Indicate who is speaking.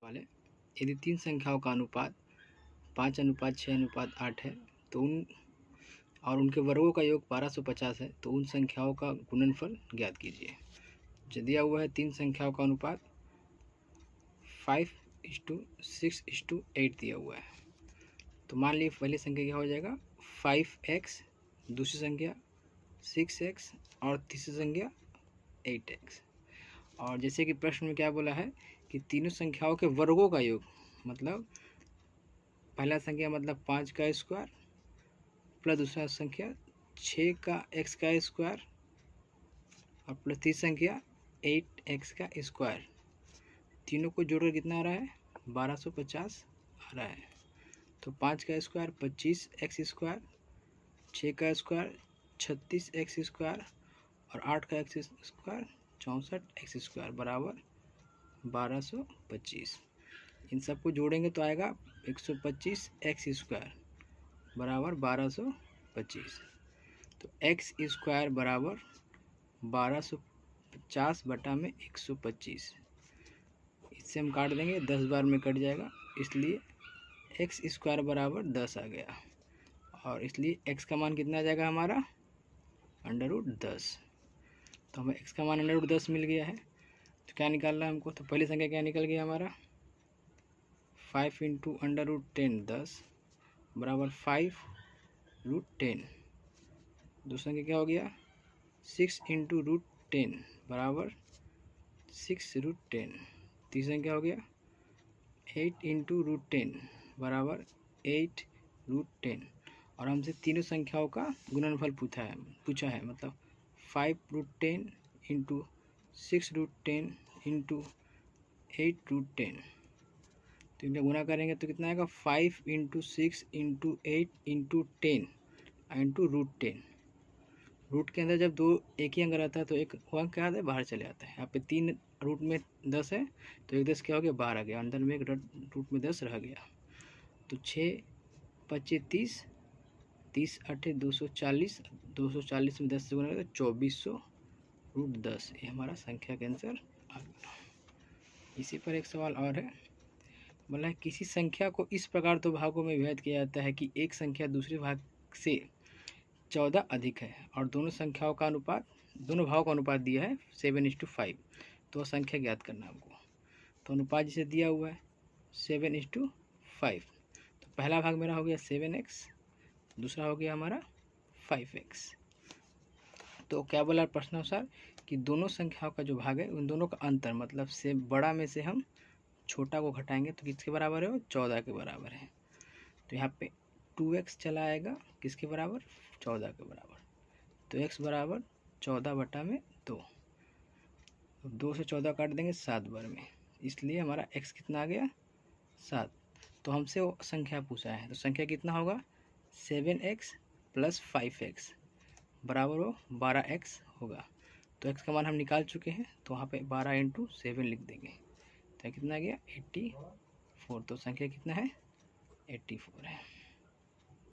Speaker 1: वाले यदि तीन संख्याओं का अनुपात 5:6:8 है तो उनके वर्गों का योग 1250 है तो उन संख्याओं का गुणनफल ज्ञात कीजिए। जो दिया हुआ है तीन संख्याओं का अनुपात 5:6:8 दिया हुआ है। तो मान लीजिए पहली संख्या क्या हो जाएगा 5x, दूसरी संख्या 6x और तीसरी संख्या 8x। और जैसे कि प्रश्न में क्या बोला है कि तीनों संख्याओं के वर्गों का योग, मतलब पहला संख्या मतलब 5 का स्क्वायर प्लस दूसरा संख्या 6 का x का स्क्वायर और प्लस तीसरी संख्या 8x का स्क्वायर, तीनों को जोड़कर कितना आ रहा है 1250 आ रहा है। तो 5 का स्क्वायर 25x स्क्वायर, 6 का स्क्वायर 36x स्क्वायर और 8 का x स्क्वायर 64x स्क्वायर बराबर 1225। इन सबको जोड़ेंगे तो आएगा 125x स्क्वायर बराबर 1225। तो x स्क्वायर बराबर 1250 बटा में 125। इससे हम काट देंगे 10 बार में कट जाएगा, इसलिए x स्क्वायर बराबर 10 आ गया। और इसलिए x का मान कितना आ जाएगा हमारा √10। तो हमें x का मान √10 मिल गया है। तो क्या निकालना है हमको, तो पहली संख्या क्या निकल गया हमारा 5 × √10 10 बराबर 5√10। दूसरा संख्या क्या हो गया 6 × √10 बराबर 6√10। तीसरा क्या हो गया 8 × √10 बराबर 8√10। और हमसे तीनों संख्याओं का गुणनफल पूछा है मतलब 5√10 × 6√10 × 8√10। तो इनका गुना करेंगे तो कितना आएगा 5 × 6 × 8 × 10 × √10। रूट के अंदर जब दो एक ही अंक रहता है तो एक अंक क्या आता है बाहर चले आता है। यहाँ पे 3 रूट में 10 है तो एक 10 क्या हो गया बाहर आ गया, अंदर में एक रूट में 10 रह गया। तो 6 × 25 30 8 240, 240 में 10 से गुना करें तो 2400√10। ये हमारा संख्या का आंसर आ गया। इसी पर एक सवाल और है, बोला है किसी संख्या को इस प्रकार दो भागों में विभाजित किया जाता है कि एक संख्या दूसरे भाग से 14 अधिक है और दोनों भागों का अनुपात दिया है 7:5। तो वह संख्या ज्ञात करना हमको। तो अनुपात जिसे दिया हुआ है 7:5। तो पहला भाग मेरा हो गया 7x, दूसरा हो गया हमारा 5x। तो क्या बोला प्रश्नानुसार कि दोनों संख्याओं का जो भाग है उन दोनों का अंतर, मतलब से बड़ा में से हम छोटा को घटाएंगे तो किसके बराबर है वो 14 के बराबर है। तो यहाँ पे 2x चला आएगा किसके बराबर 14 के बराबर। तो x बराबर 14 बटा में 2। 2 से 14 काट देंगे 7 बार में, इसलिए हमारा x कितना आ गया 7। तो हमसे वो संख्या पूछा है तो संख्या कितना होगा 7x + 5x बराबर वो 12x होगा। तो x का मान हम निकाल चुके हैं तो वहाँ पे 12 × 7 लिख देंगे तो कितना आ गया 84। तो संख्या कितना है 84 है।